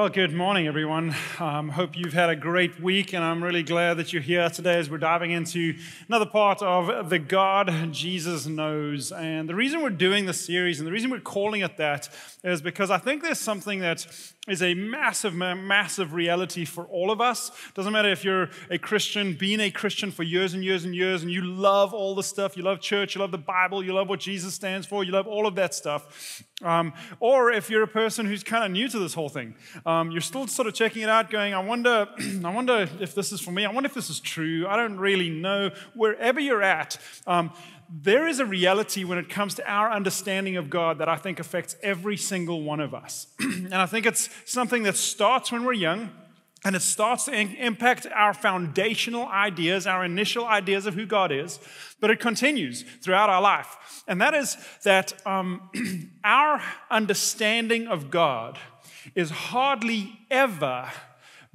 Well, good morning, everyone. Hope you've had a great week, and I'm really glad that you're here today as we're diving into another part of the God Jesus Knows. And the reason we're doing this series and the reason we're calling it that is because I think there's something that is a massive, massive reality for all of us. Doesn't matter if you're a Christian, been a Christian for years and years and years, and you love all the stuff, you love church, you love the Bible, you love what Jesus stands for, you love all of that stuff. Or if you're a person who's kind of new to this whole thing, you're still sort of checking it out, going, I wonder if this is for me. I wonder if this is true. I don't really know. Wherever you're at, there is a reality when it comes to our understanding of God that I think affects every single one of us. And I think it's something that starts when we're young, and it starts to impact our foundational ideas, our initial ideas of who God is, but it continues throughout our life. And that is that our understanding of God is hardly ever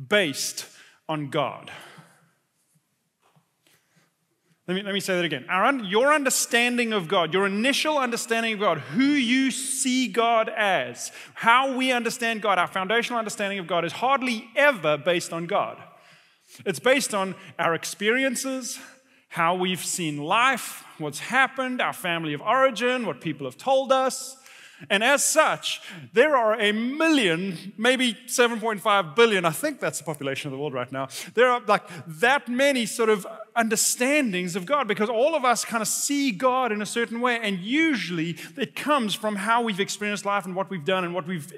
based on God. Let me say that again. Your understanding of God, your initial understanding of God, who you see God as, how we understand God, our foundational understanding of God is hardly ever based on God. It's based on our experiences, how we've seen life, what's happened, our family of origin, what people have told us. And as such, there are a million, maybe 7.5 billion, I think that's the population of the world right now. There are like that many sort of understandings of God because all of us kind of see God in a certain way, and usually it comes from how we've experienced life and what we've done and what we've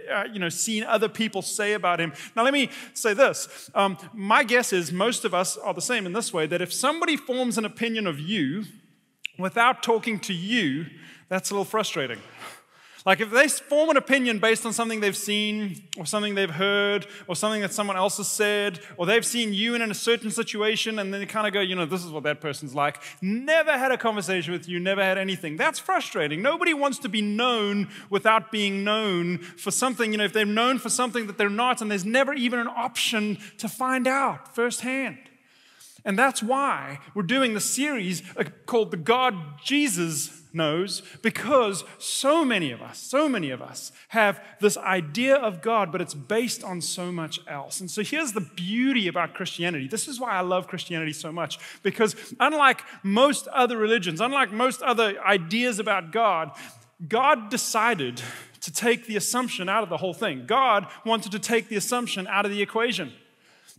seen other people say about Him. Now let me say this. My guess is most of us are the same in this way, that if somebody forms an opinion of you without talking to you, that's a little frustrating. Like if they form an opinion based on something they've seen or something they've heard or something that someone else has said, or they've seen you in a certain situation and then they kind of go, this is what that person's like. Never had a conversation with you, never had anything. That's frustrating. Nobody wants to be known without being known for something, if they're known for something that they're not, and there's never even an option to find out firsthand. And that's why we're doing the series called The God Jesus Knows, because so many of us have this idea of God, but it's based on so much else. And so here's the beauty about Christianity. This is why I love Christianity so much, because unlike most other religions, unlike most other ideas about God, God decided to take the assumption out of the whole thing. God wanted to take the assumption out of the equation.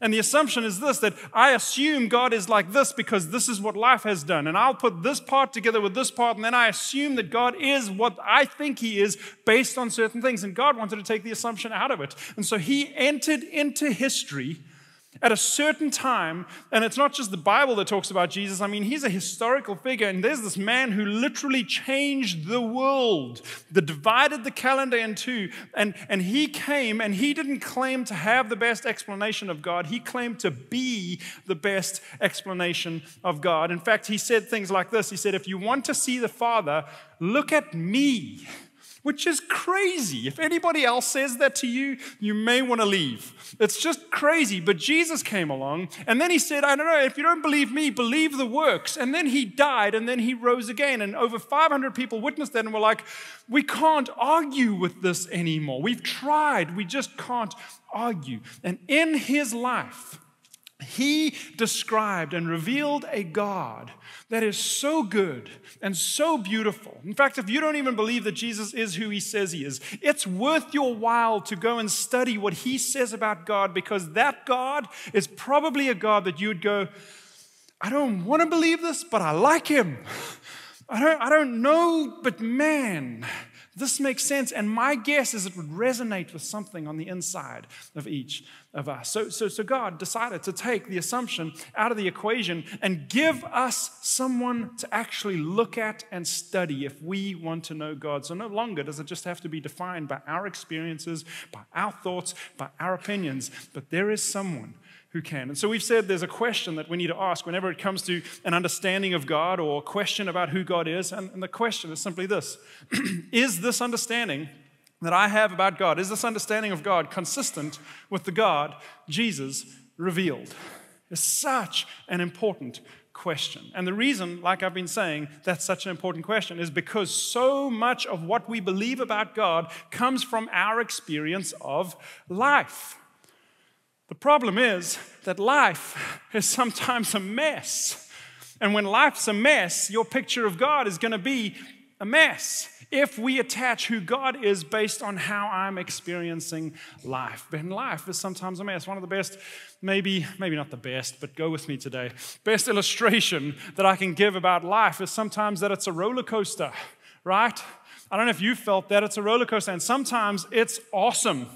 And the assumption is this, that I assume God is like this because this is what life has done. And I'll put this part together with this part, and then I assume that God is what I think He is based on certain things. And God wanted to take the assumption out of it. And so He entered into history at a certain time, and it's not just the Bible that talks about Jesus. I mean, He's a historical figure, and there's this man who literally changed the world, that divided the calendar in two, and He came, and He didn't claim to have the best explanation of God. He claimed to be the best explanation of God. In fact, He said things like this. He said, if you want to see the Father, look at me. Which is crazy. If anybody else says that to you, you may want to leave. It's just crazy. But Jesus came along, and then He said, I don't know, if you don't believe me, believe the works. And then He died, and then He rose again. And over 500 people witnessed that and were like, we can't argue with this anymore. We've tried. We just can't argue. And in His life, He described and revealed a God that is so good and so beautiful. In fact, if you don't even believe that Jesus is who He says He is, it's worth your while to go and study what He says about God, because that God is probably a God that you would go, I don't want to believe this, but I like Him. I don't know, but man, this makes sense. And my guess is it would resonate with something on the inside of each of us. So God decided to take the assumption out of the equation and give us someone to actually look at and study if we want to know God. So no longer does it just have to be defined by our experiences, by our thoughts, by our opinions, but there is someone who can. And so we've said there's a question that we need to ask whenever it comes to an understanding of God or a question about who God is. And the question is simply this. Is this understanding that I have about God, is this understanding of God consistent with the God Jesus revealed? It's such an important question. And the reason, like I've been saying, that's such an important question is because so much of what we believe about God comes from our experience of life. The problem is that life is sometimes a mess. And when life's a mess, your picture of God is going to be a mess if we attach who God is based on how I'm experiencing life. But life is sometimes a mess. One of the best, maybe not the best, but go with me today. Best illustration that I can give about life is sometimes that it's a roller coaster, right? I don't know if you felt that. It's a roller coaster, and sometimes it's awesome.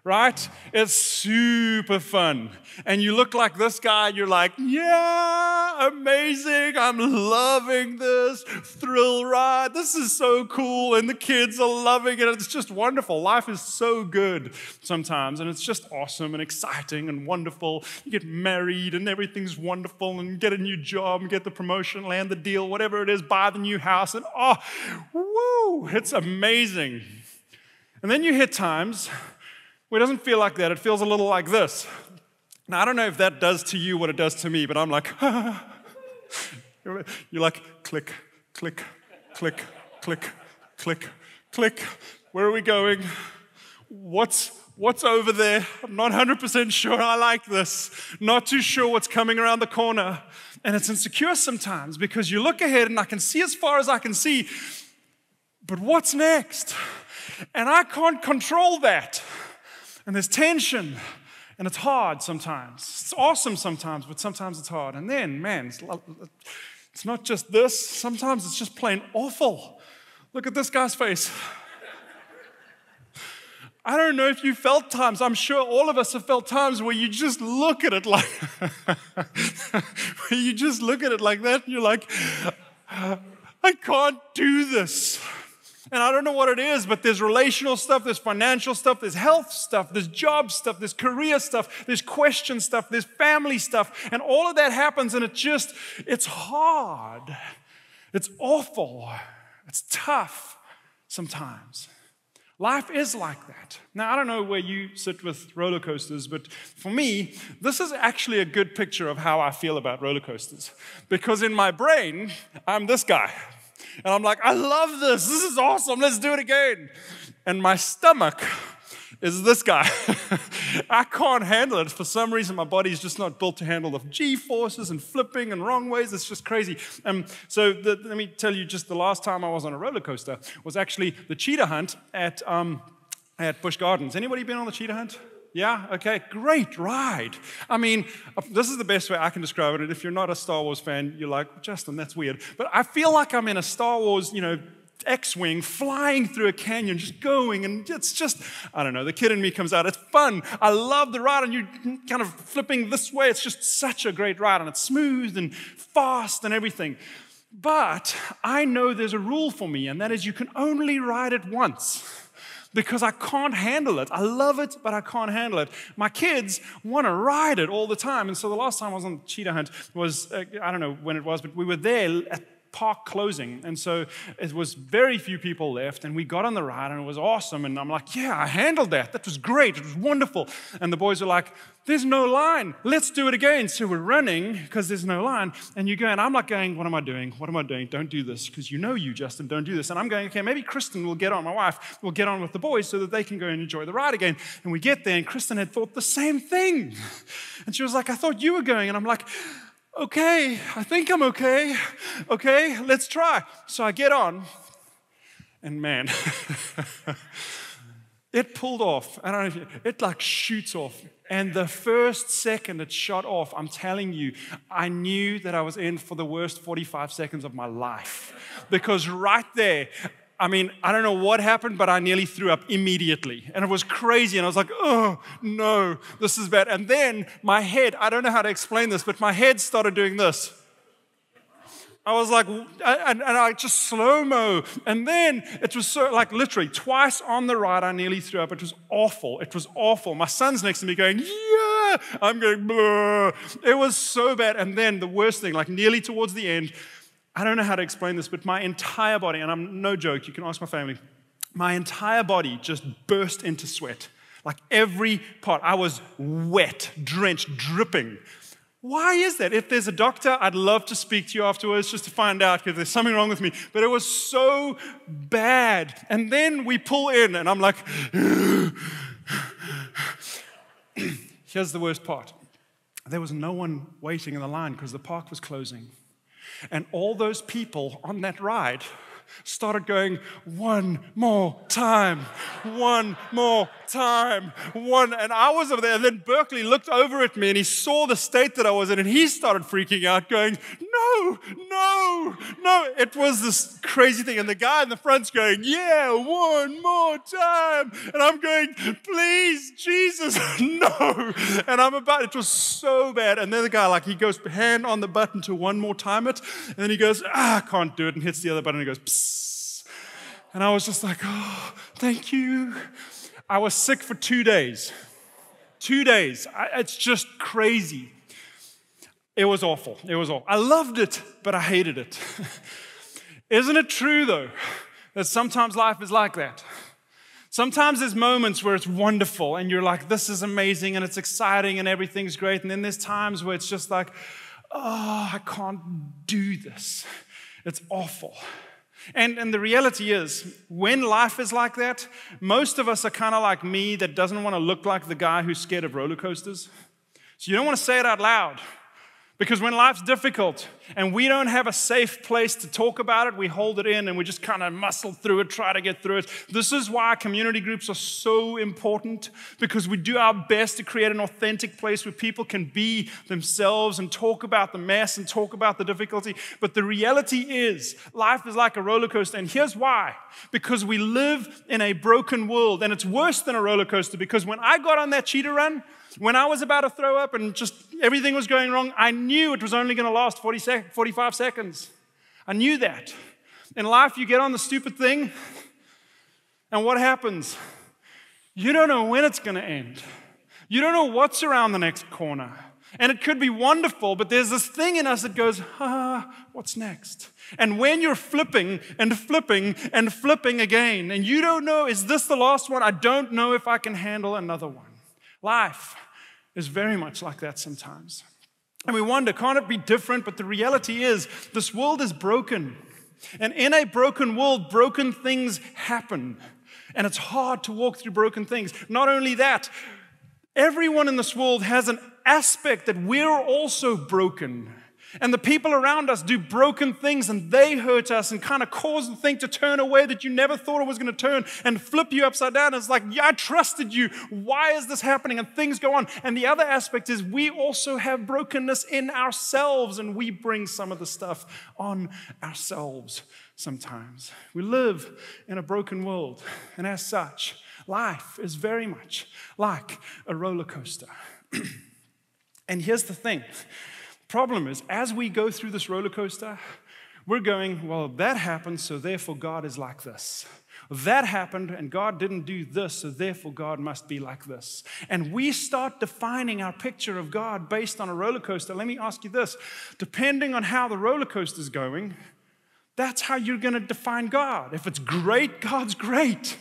Right? It's super fun. And you look like this guy, and you're like, yeah, amazing. I'm loving this thrill ride. This is so cool. And the kids are loving it. It's just wonderful. Life is so good sometimes. And it's just awesome and exciting and wonderful. You get married and everything's wonderful and get a new job and get the promotion, land the deal, whatever it is, buy the new house. And woo, it's amazing. And then you hit times where it doesn't feel like that. It feels a little like this. Now, I don't know if that does to you what it does to me, but I'm like, you're like, click, click, click, click, click, click. Where are we going? What's over there? I'm not 100% sure I like this. Not too sure what's coming around the corner. And it's insecure sometimes because you look ahead and I can see as far as I can see, but what's next? And I can't control that. And there's tension, and it's hard sometimes. It's awesome sometimes, but sometimes it's hard. And then, man, it's not just this. Sometimes it's just plain awful. Look at this guy's face. I don't know if you felt times. I'm sure all of us have felt times where you just look at it like, where you just look at it like that, and you're like, I can't do this. And I don't know what it is, but there's relational stuff, there's financial stuff, there's health stuff, there's job stuff, there's career stuff, there's question stuff, there's family stuff. And all of that happens and it's hard. It's awful. It's tough sometimes. Life is like that. Now, I don't know where you sit with roller coasters, but for me, this is actually a good picture of how I feel about roller coasters. Because in my brain, I'm this guy. And I'm like, I love this. This is awesome. Let's do it again. And my stomach is this guy. I can't handle it. For some reason, my body's just not built to handle the G-forces and flipping and wrong ways. It's just crazy. Let me tell you, just the last time I was on a roller coaster was actually the cheetah hunt at Busch Gardens. Anybody been on the cheetah hunt? Yeah? Okay, great ride. I mean, this is the best way I can describe it. If you're not a Star Wars fan, you're like, Justin, that's weird. But I feel like I'm in a Star Wars, X-Wing flying through a canyon, just going, and it's just, I don't know, the kid in me comes out. It's fun. I love the ride, and you're kind of flipping this way. It's just such a great ride, and it's smooth and fast and everything. But I know there's a rule for me, and that is you can only ride it once. Because I can't handle it. I love it, but I can't handle it. My kids want to ride it all the time. And so the last time I was on cheetah hunt was, I don't know when it was, but we were there at park closing. And so it was very few people left. And we got on the ride, and it was awesome. And I'm like, yeah, I handled that. That was great. It was wonderful. And the boys were like, there's no line. Let's do it again. So we're running because there's no line. And you go, and I'm like going, what am I doing? What am I doing? Don't do this because you, Justin, don't do this. And I'm going, okay, maybe Kristen will get on, my wife, will get on with the boys so that they can go and enjoy the ride again. And we get there, and Kristen had thought the same thing. And she was like, I thought you were going. And I'm like, okay, I think I'm okay. Okay, let's try. So I get on, and man, it pulled off. I don't know if it like shoots off. And the first second it shot off, I'm telling you, I knew that I was in for the worst 45 seconds of my life. Because right there, I mean, I don't know what happened, but I nearly threw up immediately. And it was crazy. And I was like, oh, no, this is bad. And then my head, I don't know how to explain this, but my head started doing this. I was like, and I just slow-mo. And then it was so, like literally twice on the ride, I nearly threw up. It was awful. It was awful. My son's next to me going, yeah. I'm going, blah. It was so bad. And then the worst thing, like nearly towards the end, I don't know how to explain this, but my entire body, and I'm no joke, you can ask my family, my entire body just burst into sweat. Like every part. I was wet, drenched, dripping. Why is that? If there's a doctor, I'd love to speak to you afterwards just to find out if there's something wrong with me. But it was so bad. And then we pull in, and I'm like, here's the worst part. There was no one waiting in the line because the park was closing. And all those people on that ride started going, one more time, one more time, one. And I was over there. And then Berkeley looked over at me and he saw the state that I was in and he started freaking out going, no, no, no. It was this crazy thing. And the guy in the front's going, yeah, one more time. And I'm going, please, Jesus, no. And it was so bad. And then the guy, he goes hand on the button to one more time it. And then he goes, I can't do it. And hits the other button and he goes, psst. And I was just like, oh, thank you. I was sick for 2 days. 2 days. It's just crazy. It was awful. It was awful. I loved it, but I hated it. Isn't it true, though, that sometimes life is like that? Sometimes there's moments where it's wonderful and you're like, this is amazing and it's exciting and everything's great. And then there's times where it's just like, oh, I can't do this. It's awful. And the reality is, when life is like that, most of us are kind of like me that doesn't want to look like the guy who's scared of roller coasters. So you don't want to say it out loud. Because when life's difficult and we don't have a safe place to talk about it, we hold it in and we just kind of muscle through it, try to get through it. This is why community groups are so important, because we do our best to create an authentic place where people can be themselves and talk about the mess and talk about the difficulty. But the reality is, life is like a roller coaster. And here's why. Because we live in a broken world. And it's worse than a roller coaster, because when I got on that cheetah run, when I was about to throw up and just everything was going wrong, I knew it was only going to last 45 seconds. I knew that. In life, you get on the stupid thing, and what happens? You don't know when it's going to end. You don't know what's around the next corner. And it could be wonderful, but there's this thing in us that goes, what's next? And when you're flipping and flipping and flipping again, and you don't know, is this the last one? I don't know if I can handle another one. Life is very much like that sometimes. And we wonder, can't it be different? But the reality is, this world is broken. And in a broken world, broken things happen. And it's hard to walk through broken things. Not only that, everyone in this world has an aspect that we're also broken. And the people around us do broken things and they hurt us and kind of cause the thing to turn away that you never thought it was going to turn and flip you upside down. It's like, yeah, I trusted you. Why is this happening? And things go on. And the other aspect is we also have brokenness in ourselves and we bring some of the stuff on ourselves sometimes. We live in a broken world. And as such, life is very much like a roller coaster. And here's the thing. Problem is, as we go through this roller coaster, we're going, well, that happened, so therefore God is like this. That happened, and God didn't do this, so therefore God must be like this. And we start defining our picture of God based on a roller coaster. Let me ask you this. Depending on how the roller coaster is going, that's how you're going to define God. If it's great, God's great.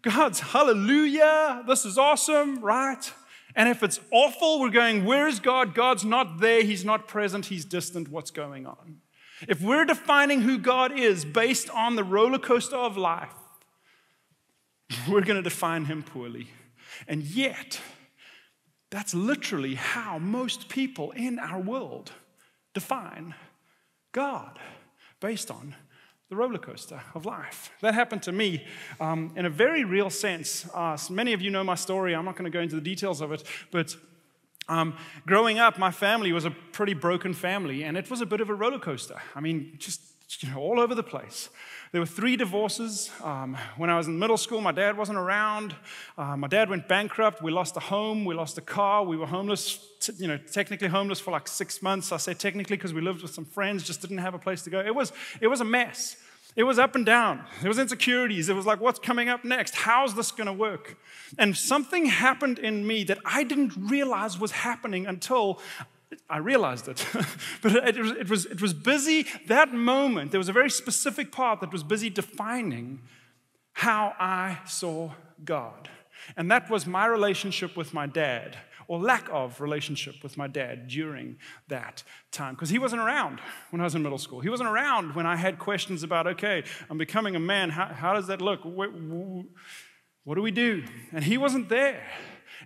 God's hallelujah, this is awesome, right? And if it's awful, we're going, where is God? God's not there. He's not present. He's distant. What's going on? If we're defining who God is based on the roller coaster of life, we're going to define him poorly. And yet, that's literally how most people in our world define God, based on the roller coaster of life. That happened to me in a very real sense. Many of you know my story. I'm not going to go into the details of it, but growing up, my family was a pretty broken family, and it was a bit of a roller coaster. I mean, just all over the place. There were 3 divorces. When I was in middle school, my dad wasn't around. My dad went bankrupt. We lost a home. We lost a car. We were homeless, technically homeless for like 6 months. I say technically because we lived with some friends, just didn't have a place to go. It was a mess. It was up and down. There was insecurities. It was like, what's coming up next? How's this going to work? And something happened in me that I didn't realize was happening until I realized it. But it was busy. That moment, there was a very specific part that was busy defining how I saw God. And that was my relationship with my dad, or lack of relationship with my dad during that time. Because he wasn't around when I was in middle school. He wasn't around when I had questions about, okay, I'm becoming a man. How does that look? What do we do? And he wasn't there.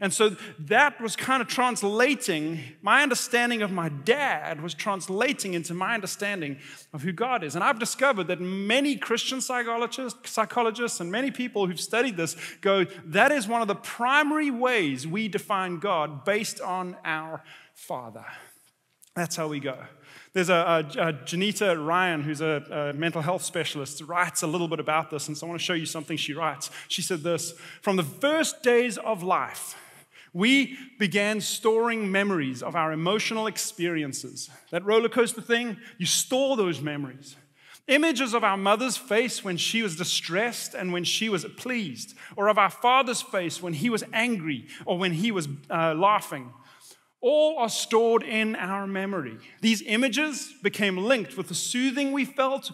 And so that was kind of translating, my understanding of my dad was translating into my understanding of who God is. And I've discovered that many Christian psychologists and many people who've studied this go, that is one of the primary ways we define God based on our Father. That's how we go. There's Janita Ryan, who's a mental health specialist, writes a little bit about this, and so I want to show you something she writes. She said this: from the first days of life, we began storing memories of our emotional experiences. That roller coaster thing, you store those memories. Images of our mother's face when she was distressed and when she was pleased, or of our father's face when he was angry or when he was laughing. All are stored in our memory. These images became linked with the soothing we felt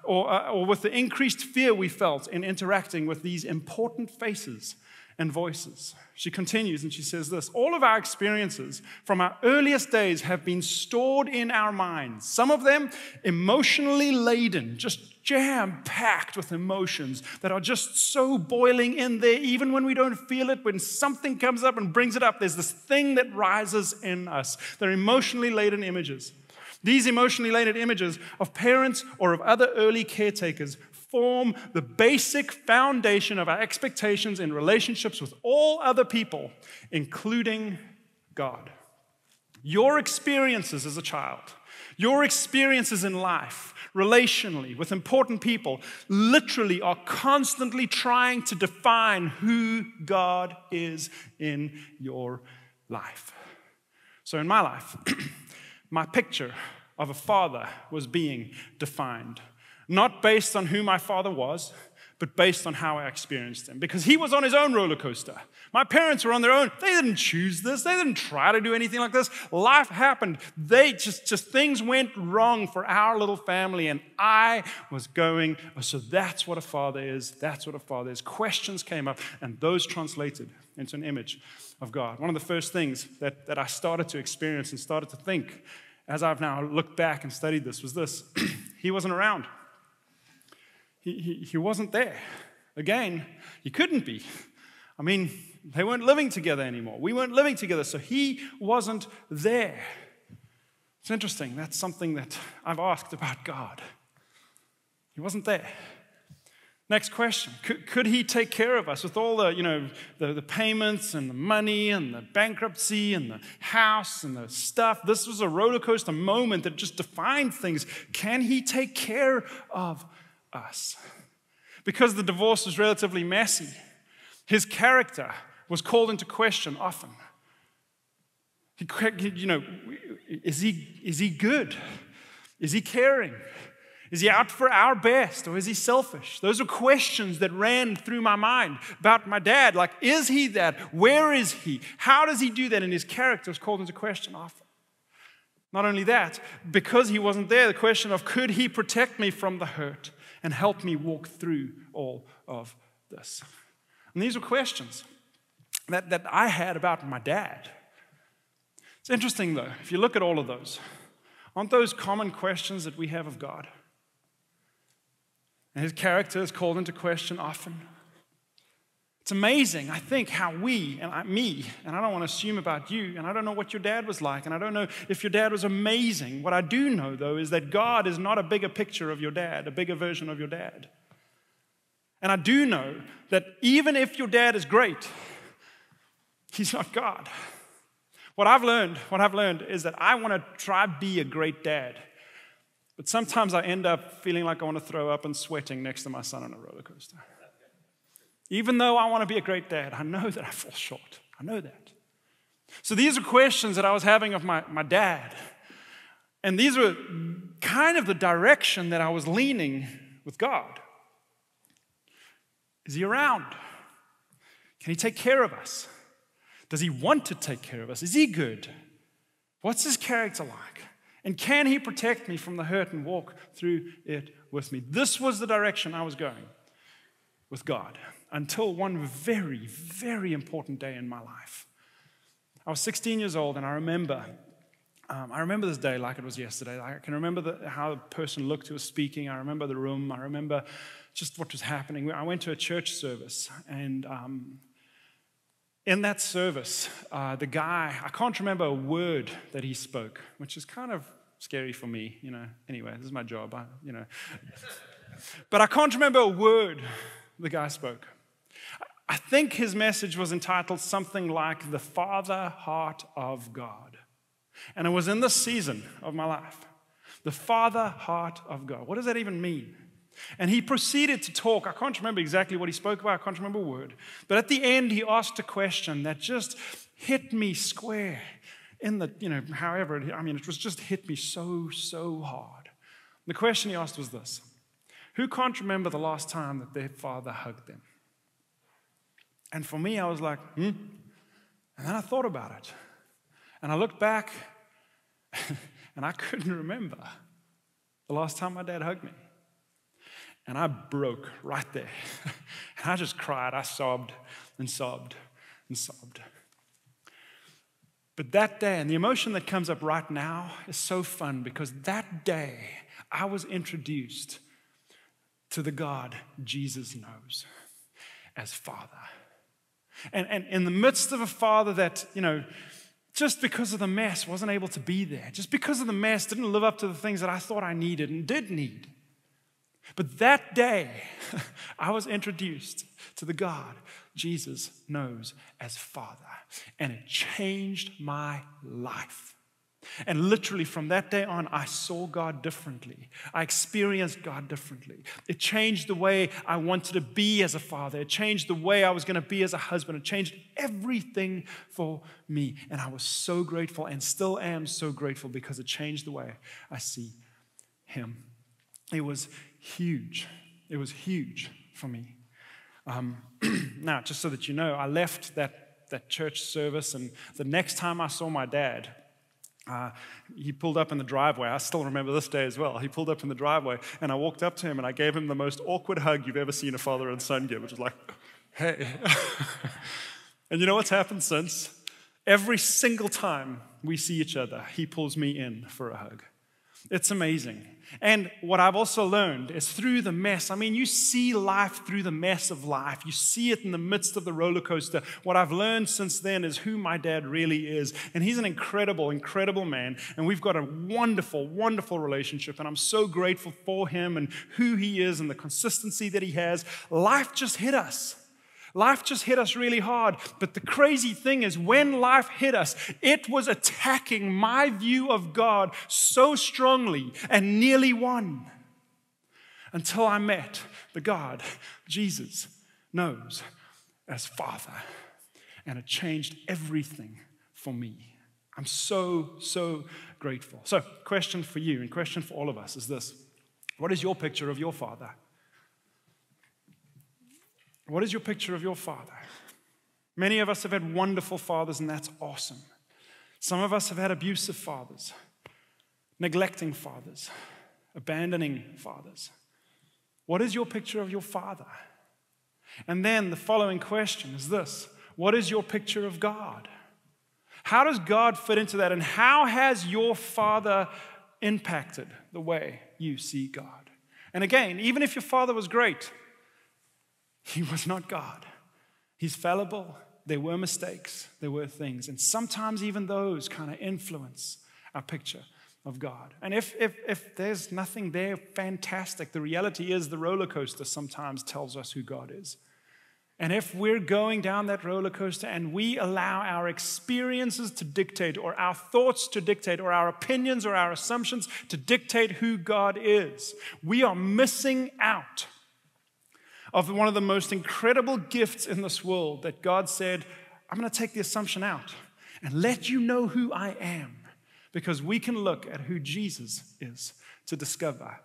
or with the increased fear we felt in interacting with these important faces and voices. She continues and she says this: all of our experiences from our earliest days have been stored in our minds. Some of them emotionally laden, just jam-packed with emotions that are just so boiling in there, even when we don't feel it. When something comes up and brings it up, there's this thing that rises in us. They're emotionally laden images. These emotionally laden images of parents or of other early caretakers form the basic foundation of our expectations in relationships with all other people, including God. Your experiences as a child, your experiences in life, relationally, with important people, literally are constantly trying to define who God is in your life. So in my life, my picture of a father was being defined. Not based on who my father was, but based on how I experienced him. Because he was on his own roller coaster. My parents were on their own. They didn't choose this. They didn't try to do anything like this. Life happened. They just things went wrong for our little family, and I was going, so that's what a father is. That's what a father is. Questions came up, and those translated into an image of God. One of the first things that I started to experience and started to think as I've now looked back and studied this was this: he wasn't around. He wasn't there. Again, he couldn't be. I mean, they weren't living together anymore. We weren't living together, so he wasn't there. It's interesting. That's something that I've asked about God. He wasn't there. Next question. Could he take care of us with all the payments and the money and the bankruptcy and the house and the stuff? This was a roller coaster moment that just defined things. Can he take care of us? Because the divorce was relatively messy, his character was called into question often. Is he good? Is he caring? Is he out for our best, or is he selfish? Those are questions that ran through my mind about my dad. Like, is he that? Where is he? How does he do that? And his character was called into question often. Not only that, because he wasn't there, the question of could he protect me from the hurt and help me walk through all of this? And these were questions that I had about my dad. It's interesting, though, if you look at all of those, aren't those common questions that we have of God? And his character is called into question often. It's amazing, I think, how we, and I don't want to assume about you, and I don't know what your dad was like, and I don't know if your dad was amazing. What I do know, though, is that God is not a bigger picture of your dad, a bigger version of your dad. And I do know that even if your dad is great, he's not God. What I've learned is that I want to try to be a great dad. But sometimes I end up feeling like I want to throw up and sweating next to my son on a roller coaster. Even though I want to be a great dad, I know that I fall short. I know that. So these are questions that I was having of my dad. And these were kind of the direction that I was leaning with God. Is he around? Can he take care of us? Does he want to take care of us? Is he good? What's his character like? And can he protect me from the hurt and walk through it with me? This was the direction I was going with God until one very, very important day in my life. I was 16 years old, and I remember this day like it was yesterday. I can remember how the person looked who was speaking. I remember the room. I remember just what was happening. I went to a church service, and in that service, the guy, I can't remember a word that he spoke, which is kind of scary for me, Anyway, this is my job, But I can't remember a word the guy spoke. I think his message was entitled something like The Father Heart of God. And it was in this season of my life. The Father Heart of God. What does that even mean? And he proceeded to talk. I can't remember exactly what he spoke about. I can't remember a word. But at the end, he asked a question that just hit me square in the, it was just hit me so hard. The question he asked was this: who can't remember the last time that their father hugged them? And for me, I was like, And then I thought about it. And I looked back, and I couldn't remember the last time my dad hugged me. And I broke right there. And I just cried. I sobbed and sobbed and sobbed. But that day, and the emotion that comes up right now is so fun, because that day I was introduced to the God Jesus knows as Father. And in the midst of a father that, just because of the mess wasn't able to be there, just because of the mess didn't live up to the things that I thought I needed and did need. But that day, I was introduced to the God Jesus knows as Father, and it changed my life. And literally from that day on, I saw God differently. I experienced God differently. It changed the way I wanted to be as a father. It changed the way I was going to be as a husband. It changed everything for me. And I was so grateful, and still am so grateful, because it changed the way I see Him. It was huge. It was huge for me. Now, just so that you know, I left that church service, and the next time I saw my dad, he pulled up in the driveway. I still remember this day as well. He pulled up in the driveway, and I walked up to him, and I gave him the most awkward hug you've ever seen a father and son give, which was like, hey. And you know what's happened since? Every single time we see each other, he pulls me in for a hug. It's amazing. And what I've also learned is through the mess, you see life through the mess of life. You see it in the midst of the roller coaster. What I've learned since then is who my dad really is. And he's an incredible, incredible man. And we've got a wonderful, wonderful relationship. And I'm so grateful for him and who he is and the consistency that he has. Life just hit us. Life just hit us really hard. But the crazy thing is, when life hit us, it was attacking my view of God so strongly and nearly won. Until I met the God Jesus knows as Father. And it changed everything for me. I'm so grateful. So, question for you and question for all of us is this: what is your picture of your Father? What is your picture of your father? Many of us have had wonderful fathers, and that's awesome. Some of us have had abusive fathers, neglecting fathers, abandoning fathers. What is your picture of your father? And then the following question is this: what is your picture of God? How does God fit into that? And how has your father impacted the way you see God? And again, even if your father was great, he was not God. He's fallible. There were mistakes. There were things. And sometimes even those kind of influence our picture of God. And if there's nothing there, fantastic. The reality is the roller coaster sometimes tells us who God is. And if we're going down that roller coaster and we allow our experiences to dictate, or our thoughts to dictate, or our opinions or our assumptions to dictate who God is, we are missing out of one of the most incredible gifts in this world, that God said, I'm going to take the assumption out and let you know who I am, because we can look at who Jesus is to discover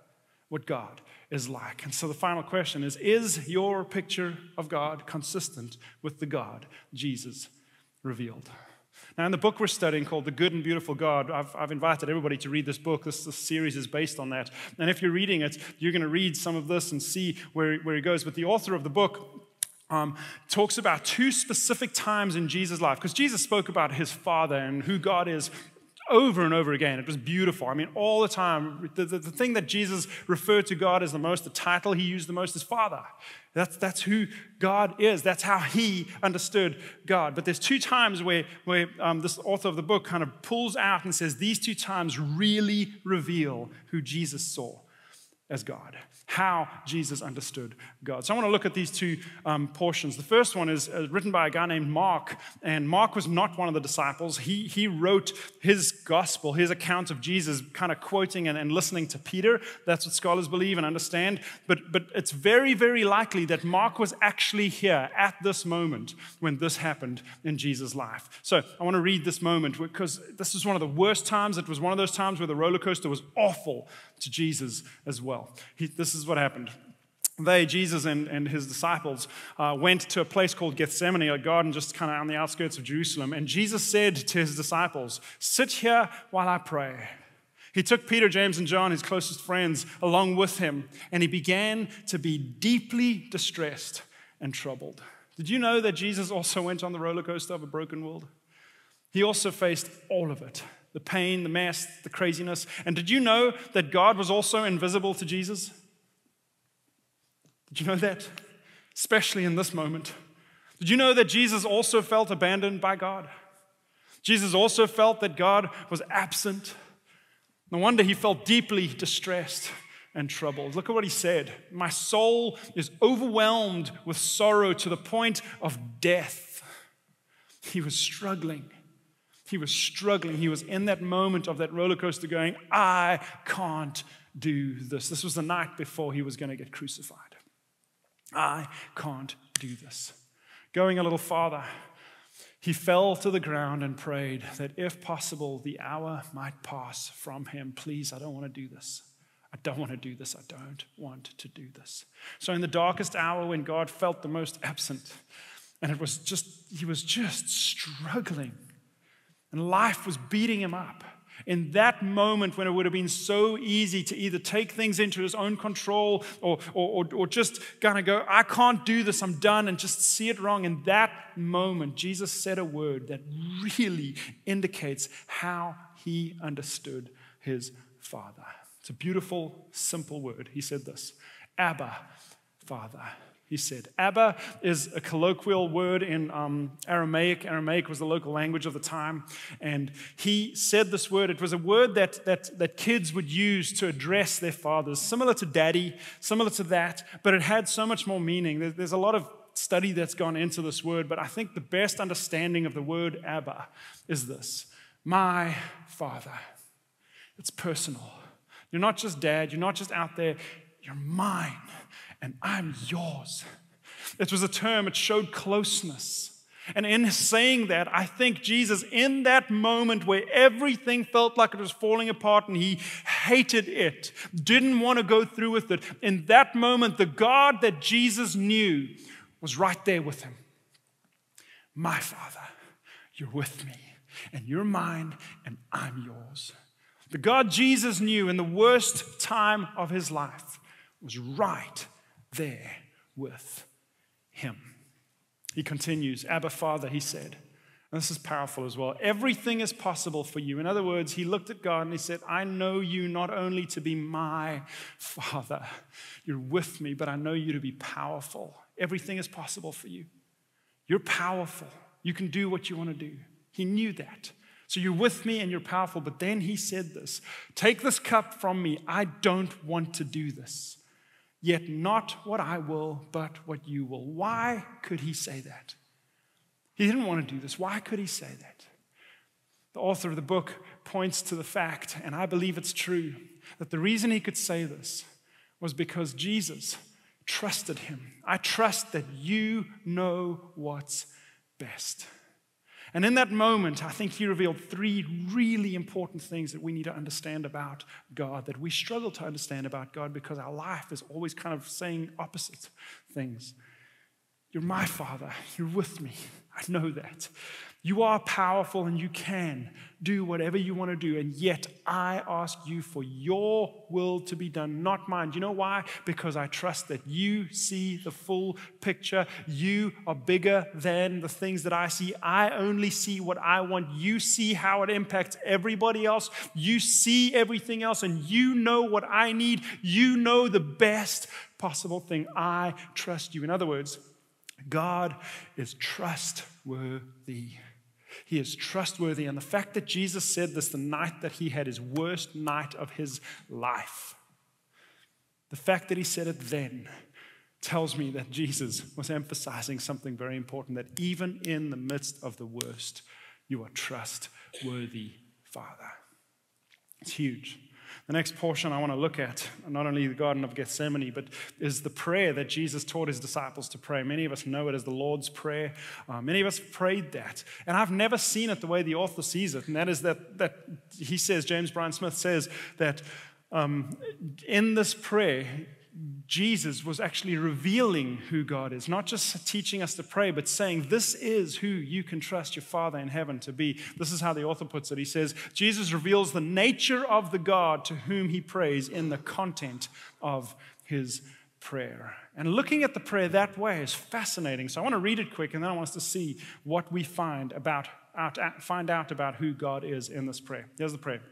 what God is like. And so the final question is your picture of God consistent with the God Jesus revealed? Now, in the book we're studying called The Good and Beautiful God, I've invited everybody to read this book. This series is based on that. And if you're reading it, you're going to read some of this and see where he goes. But the author of the book talks about two specific times in Jesus' life, because Jesus spoke about his Father and who God is over and over again. It was beautiful. I mean, all the time. The thing that Jesus referred to God as the most, the title he used the most is Father. That's who God is. That's how he understood God. But there's two times where this author of the book kind of pulls out and says these two times really reveal who Jesus saw as God, how Jesus understood God. So I want to look at these two portions. The first one is written by a guy named Mark, and Mark was not one of the disciples. He wrote his gospel, his account of Jesus, kind of quoting and listening to Peter. That's what scholars believe and understand. But it's very, very likely that Mark was actually here at this moment when this happened in Jesus' life. So I want to read this moment because this is one of the worst times. It was one of those times where the roller coaster was awful to Jesus as well. This is what happened. Jesus and his disciples went to a place called Gethsemane, a garden just kind of on the outskirts of Jerusalem. And Jesus said to his disciples, "Sit here while I pray." He took Peter, James, and John, his closest friends, along with him, and he began to be deeply distressed and troubled. Did you know that Jesus also went on the roller coaster of a broken world? He also faced all of it. The pain, the mess, the craziness. And did you know that God was also invisible to Jesus? Did you know that? Especially in this moment. Did you know that Jesus also felt abandoned by God? Jesus also felt that God was absent. No wonder he felt deeply distressed and troubled. Look at what he said. "My soul is overwhelmed with sorrow to the point of death." He was struggling. He was struggling. He was in that moment of that roller coaster going, "I can't do this." This was the night before he was going to get crucified. I can't do this. Going a little farther, he fell to the ground and prayed that if possible, the hour might pass from him. "Please, I don't want to do this. I don't want to do this. I don't want to do this." So in the darkest hour when God felt the most absent, and he was just struggling, and life was beating him up. In that moment when it would have been so easy to either take things into his own control or just kind of go, "I can't do this, I'm done," and just see it wrong. In that moment, Jesus said a word that really indicates how he understood his Father. It's a beautiful, simple word. He said this, "Abba, Father." He said, Abba is a colloquial word in Aramaic. Aramaic was the local language of the time. And he said this word. It was a word that kids would use to address their fathers, similar to daddy, similar to that, but it had so much more meaning. There's a lot of study that's gone into this word, but I think the best understanding of the word Abba is this: my Father. It's personal. You're not just dad. You're not just out there. You're mine. And I'm yours. It was a term, it showed closeness. And in saying that, I think Jesus, in that moment where everything felt like it was falling apart and he hated it, didn't want to go through with it, in that moment, the God that Jesus knew was right there with him. My Father, you're with me, and you're mine, and I'm yours. The God Jesus knew in the worst time of his life was right there with him. He continues, Abba, Father, he said, and this is powerful as well, everything is possible for you. In other words, he looked at God and he said, I know you not only to be my Father, you're with me, but I know you to be powerful. Everything is possible for you. You're powerful. You can do what you want to do. He knew that. So you're with me and you're powerful. But then he said this, take this cup from me. I don't want to do this. Yet not what I will, but what you will. Why could he say that? He didn't want to do this. Why could he say that? The author of the book points to the fact, and I believe it's true, that the reason he could say this was because Jesus trusted him. I trust that you know what's best. And in that moment, I think he revealed three really important things that we need to understand about God, that we struggle to understand about God because our life is always kind of saying opposite things. You're my Father. You're with me. I know that. You are powerful and you can do whatever you want to do. And yet I ask you for your will to be done, not mine. Do you know why? Because I trust that you see the full picture. You are bigger than the things that I see. I only see what I want. You see how it impacts everybody else. You see everything else and you know what I need. You know the best possible thing. I trust you. In other words, God is trustworthy. He is trustworthy. And the fact that Jesus said this the night that he had his worst night of his life, the fact that he said it then tells me that Jesus was emphasizing something very important, that even in the midst of the worst, you are trustworthy, Father. It's huge. The next portion I want to look at, not only the Garden of Gethsemane, but is the prayer that Jesus taught his disciples to pray. Many of us know it as the Lord's Prayer. Many of us prayed that. And I've never seen it the way the author sees it. And that is that he says, James Bryan Smith says that in this prayer, Jesus was actually revealing who God is, not just teaching us to pray, but saying this is who you can trust your Father in heaven to be. This is how the author puts it. He says, Jesus reveals the nature of the God to whom he prays in the content of his prayer. And looking at the prayer that way is fascinating. So I want to read it quick, and then I want us to see what we find out about who God is in this prayer. Here's the prayer.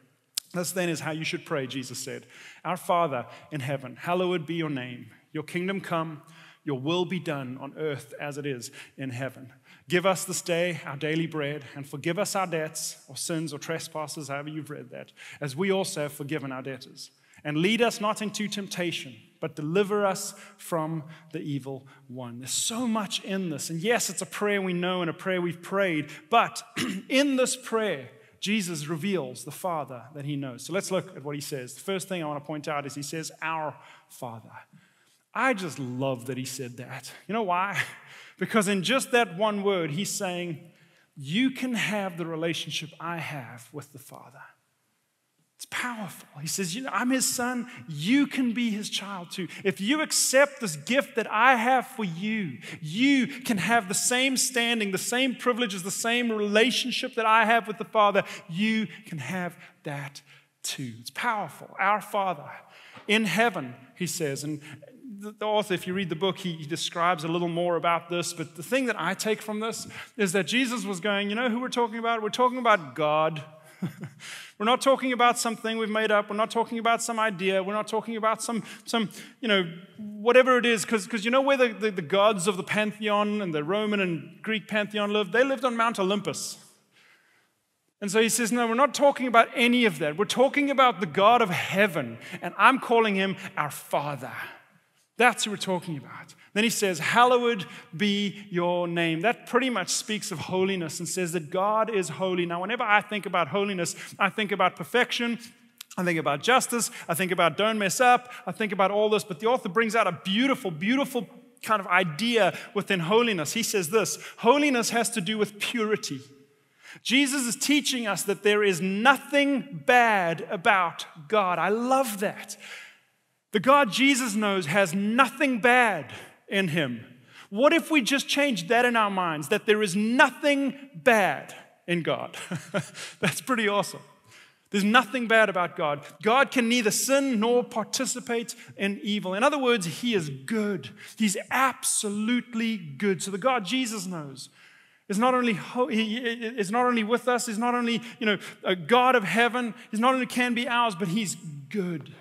This then is how you should pray, Jesus said. Our Father in heaven, hallowed be your name. Your kingdom come, your will be done on earth as it is in heaven. Give us this day our daily bread, and forgive us our debts or sins or trespasses, however you've read that, as we also have forgiven our debtors. And lead us not into temptation, but deliver us from the evil one. There's so much in this. And yes, it's a prayer we know and a prayer we've prayed, but in this prayer, Jesus reveals the Father that he knows. So let's look at what he says. The first thing I want to point out is he says, our Father. I just love that he said that. You know why? Because in just that one word, he's saying, you can have the relationship I have with the Father. It's powerful. He says, I'm his son. You can be his child too. If you accept this gift that I have for you, you can have the same standing, the same privileges, the same relationship that I have with the Father. You can have that too. It's powerful. Our Father in heaven, he says. And the author, if you read the book, he describes a little more about this. But the thing that I take from this is that Jesus was going, you know who we're talking about? We're talking about God. We're not talking about something we've made up. We're not talking about some idea. We're not talking about some whatever it is. Because you know where the gods of the pantheon and the Roman and Greek pantheon lived? They lived on Mount Olympus. And so he says, no, we're not talking about any of that. We're talking about the God of heaven. And I'm calling him our Father. That's who we're talking about. Then he says, hallowed be your name. That pretty much speaks of holiness and says that God is holy. Now, whenever I think about holiness, I think about perfection. I think about justice. I think about don't mess up. I think about all this. But the author brings out a beautiful, beautiful kind of idea within holiness. He says this, holiness has to do with purity. Jesus is teaching us that there is nothing bad about God. I love that. The God Jesus knows has nothing bad in him. What if we just changed that in our minds, that there is nothing bad in God? That's pretty awesome. There's nothing bad about God. God can neither sin nor participate in evil. In other words, he is good. He's absolutely good. So the God Jesus knows is not only with us, is not only a God of heaven, he's not only can be ours, but he's good.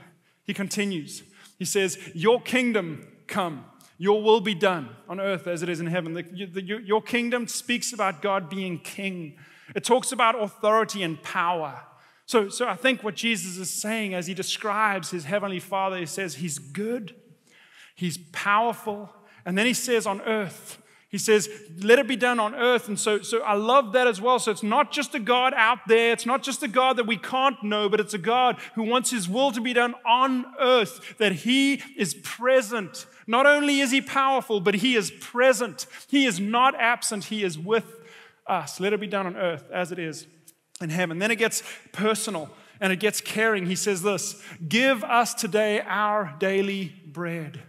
He continues. He says, your kingdom come. Your will be done on earth as it is in heaven. Your kingdom speaks about God being king. It talks about authority and power. So I think what Jesus is saying as he describes his heavenly Father, he says he's good, he's powerful, and then he says on earth, he says, let it be done on earth. And so I love that as well. So it's not just a God out there. It's not just a God that we can't know, but it's a God who wants his will to be done on earth, that he is present. Not only is he powerful, but he is present. He is not absent. He is with us. Let it be done on earth as it is in heaven. Then it gets personal and it gets caring. He says this, give us today our daily bread.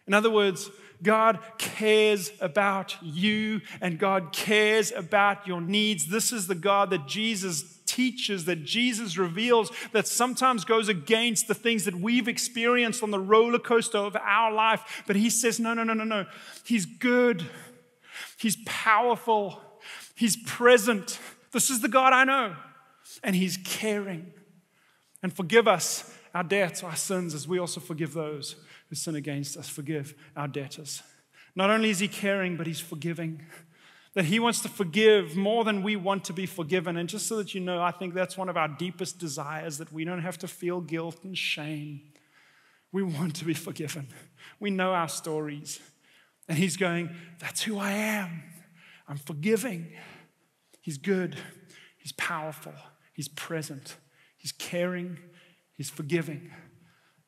In other words, God cares about you, and God cares about your needs. This is the God that Jesus teaches, that Jesus reveals, that sometimes goes against the things that we've experienced on the roller coaster of our life. But he says, no. He's good. He's powerful. He's present. This is the God I know. And he's caring. And forgive us our debts, our sins, as we also forgive those who sin against us. Forgive our debtors. Not only is he caring, but he's forgiving. That he wants to forgive more than we want to be forgiven. And just so that you know, I think that's one of our deepest desires, that we don't have to feel guilt and shame. We want to be forgiven. We know our stories. And he's going, that's who I am. I'm forgiving. He's good. He's powerful. He's present. He's caring. He's forgiving.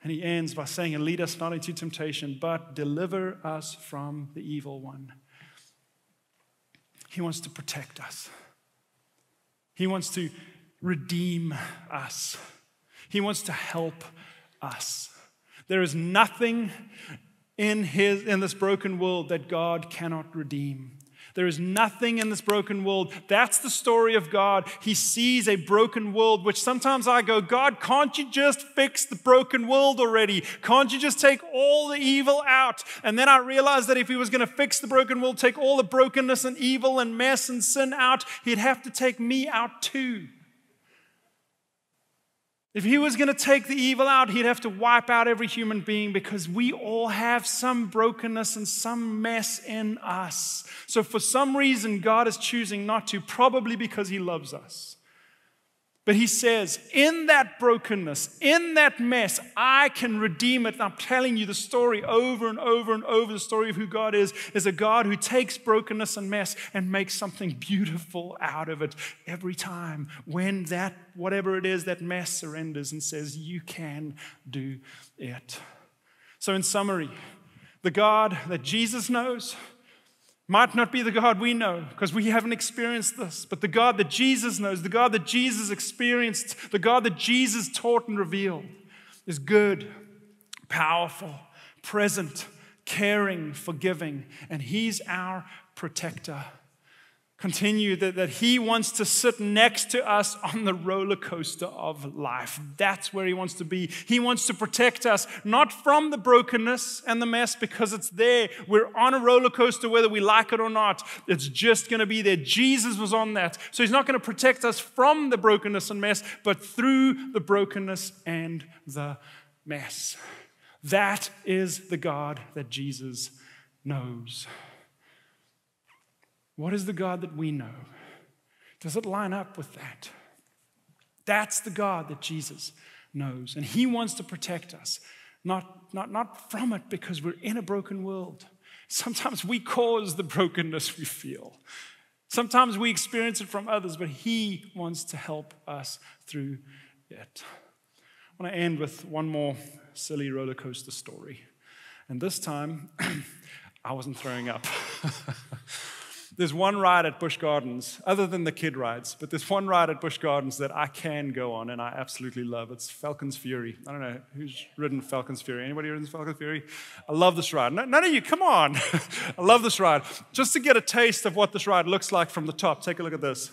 And he ends by saying, and lead us not into temptation, but deliver us from the evil one. He wants to protect us. He wants to redeem us. He wants to help us. There is nothing in this broken world that God cannot redeem. There is nothing in this broken world. That's the story of God. He sees a broken world, which sometimes I go, God, can't you just fix the broken world already? Can't you just take all the evil out? And then I realized that if he was going to fix the broken world, take all the brokenness and evil and mess and sin out, he'd have to take me out too. If he was going to take the evil out, he'd have to wipe out every human being, because we all have some brokenness and some mess in us. So for some reason, God is choosing not to, probably because he loves us. But he says, in that brokenness, in that mess, I can redeem it. And I'm telling you the story over and over and over. The story of who God is a God who takes brokenness and mess and makes something beautiful out of it every time when that, whatever it is, that mess surrenders and says, you can do it. So in summary, the God that Jesus knows might not be the God we know, because we haven't experienced this. But the God that Jesus knows, the God that Jesus experienced, the God that Jesus taught and revealed is good, powerful, present, caring, forgiving, and he's our protector. Continue that he wants to sit next to us on the roller coaster of life. That's where he wants to be. He wants to protect us, not from the brokenness and the mess, because it's there. We're on a roller coaster whether we like it or not. It's just going to be there. Jesus was on that. So he's not going to protect us from the brokenness and mess, but through the brokenness and the mess. That is the God that Jesus knows. What is the God that we know? Does it line up with that? That's the God that Jesus knows. And he wants to protect us, not from it, because we're in a broken world. Sometimes we cause the brokenness we feel. Sometimes we experience it from others, but he wants to help us through it. I want to end with one more silly roller coaster story. And this time, I wasn't throwing up. There's one ride at Busch Gardens, other than the kid rides, but there's one ride at Busch Gardens that I can go on and I absolutely love. It's Falcon's Fury. I don't know who's ridden Falcon's Fury. Anybody ridden Falcon's Fury? I love this ride. None of you, come on. I love this ride. Just to get a taste of what this ride looks like from the top, take a look at this.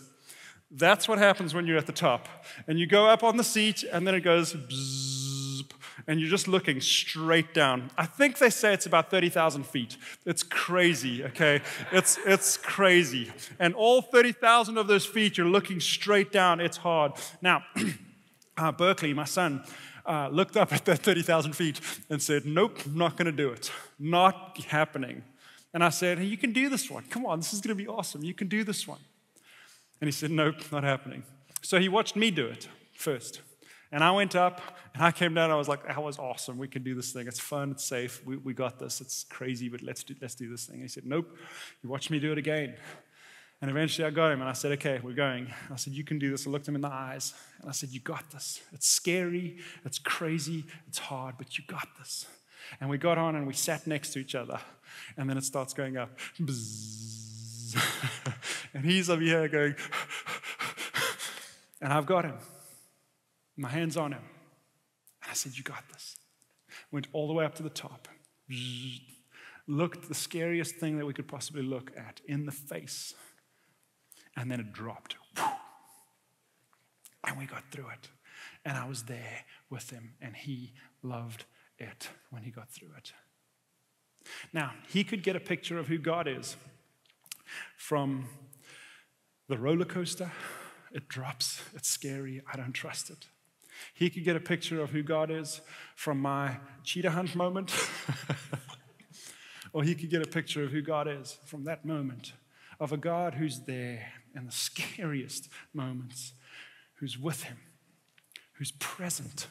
That's what happens when you're at the top. And you go up on the seat and then it goes bzzz. And you're just looking straight down. I think they say it's about 30,000 feet. It's crazy, okay? It's crazy. And all 30,000 of those feet, you're looking straight down. It's hard. Now, Berkeley, my son, looked up at that 30,000 feet and said, nope, not going to do it. Not happening. And I said, hey, you can do this one. Come on, this is going to be awesome. You can do this one. And he said, nope, not happening. So he watched me do it first. And I went up, and I came down, and I was like, that was awesome. We can do this thing. It's fun. It's safe. We got this. It's crazy, but let's do this thing. And he said, nope. He watched me do it again. And eventually I got him, and I said, okay, we're going. I said, you can do this. I looked him in the eyes, and I said, you got this. It's scary. It's crazy. It's hard, but you got this. And we got on, and we sat next to each other. And then it starts going up. Bzzz. And he's over here going, and I've got him. My hand's on him. And I said, you got this. Went all the way up to the top. looked the scariest thing that we could possibly look at in the face. And then it dropped. And we got through it. And I was there with him, and he loved it when he got through it. Now, he could get a picture of who God is from the roller coaster. It drops. It's scary. I don't trust it. He could get a picture of who God is from my cheetah hunt moment. Or he could get a picture of who God is from that moment of a God who's there in the scariest moments, who's with him, who's present,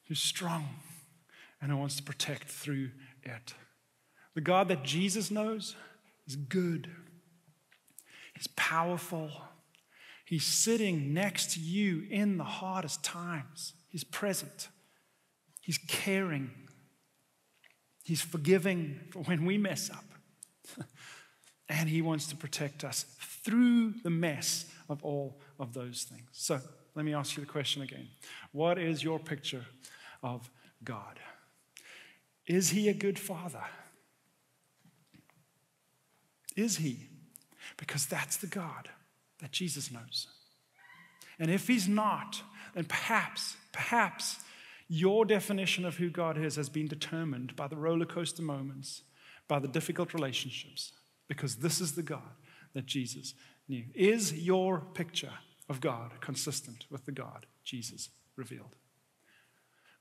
who's strong, and who wants to protect through it. The God that Jesus knows is good. He's powerful. He's sitting next to you in the hardest times. He's present. He's caring. He's forgiving for when we mess up. And he wants to protect us through the mess of all of those things. So let me ask you the question again. What is your picture of God? Is he a good father? Is he? Because that's the God that Jesus knows. And if he's not, then perhaps your definition of who God is has been determined by the roller coaster moments, by the difficult relationships, because this is the God that Jesus knew. Is your picture of God consistent with the God Jesus revealed?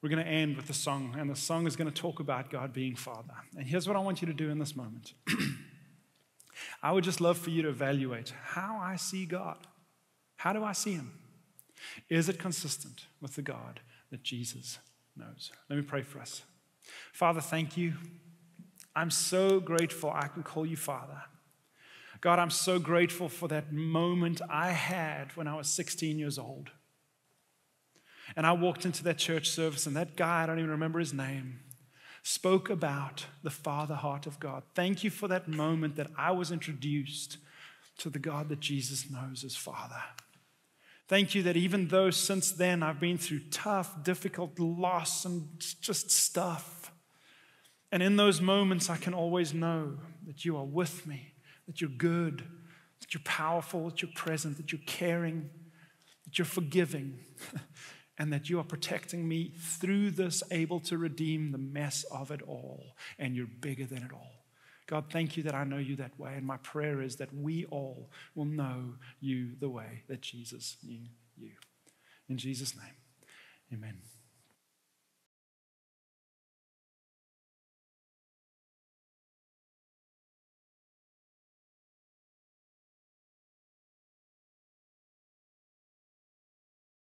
We're going to end with the song, and the song is going to talk about God being Father. And here's what I want you to do in this moment. I would just love for you to evaluate how I see God. How do I see him? Is it consistent with the God that Jesus knows? Let me pray for us. Father, thank you. I'm so grateful I can call you Father. God, I'm so grateful for that moment I had when I was 16 years old. And I walked into that church service, and that guy, I don't even remember his name, spoke about the Father heart of God. Thank you for that moment that I was introduced to the God that Jesus knows as Father. Thank you that even though since then I've been through tough, difficult loss and just stuff, and in those moments I can always know that you are with me, that you're good, that you're powerful, that you're present, that you're caring, that you're forgiving, and that you are protecting me through this, able to redeem the mess of it all, and you're bigger than it all. God, thank you that I know you that way, and my prayer is that we all will know you the way that Jesus knew you. In Jesus' name, amen.